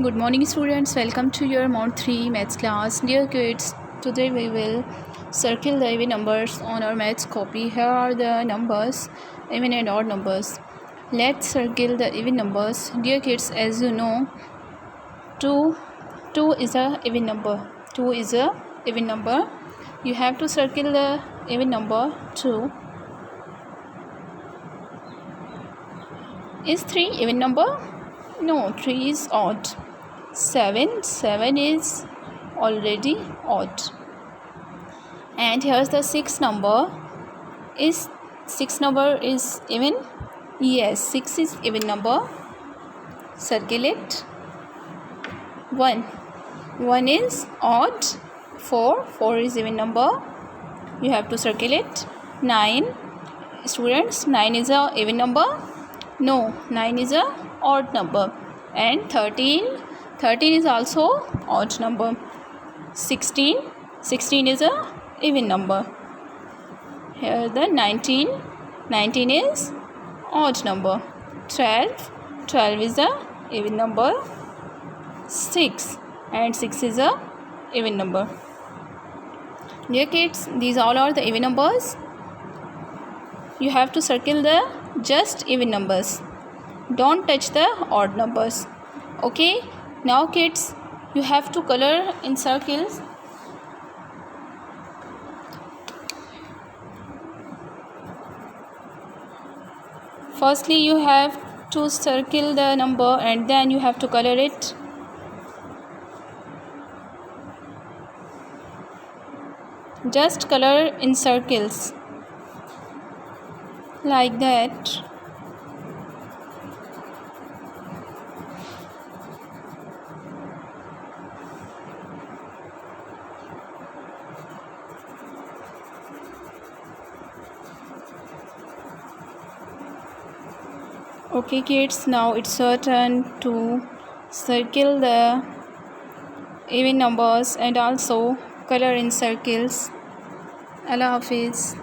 Good morning students, welcome to your Mount 3 maths class. Dear kids, today we will circle the even numbers on our maths copy. Here are the numbers, even and odd numbers. Let's circle the even numbers. Dear kids, as you know, 2 is a even number. 2 is a even number. You have to circle the even number 2. Is 3 even number? No, 3 is odd. 7 is already odd. And here's the 6 number. Is 6 number is even? Yes, 6 is even number. Circle it. 1 is odd. 4 is even number. You have to circle it. 9, students, 9 is a even number. No, 9 is a odd number. And 13 is also odd number. 16 is a even number. Here the 19 is odd number. 12 is a even number. 6 is a even number. Dear kids, these all are the even numbers. You have to circle the just even numbers. Don't touch the odd numbers. Okay, now kids, you have to color in circles. Firstly, you have to circle the number and then you have to color it. Just color in circles like that. Okay kids, now it's your turn to circle the even numbers and also color in circles. Allah Hafiz.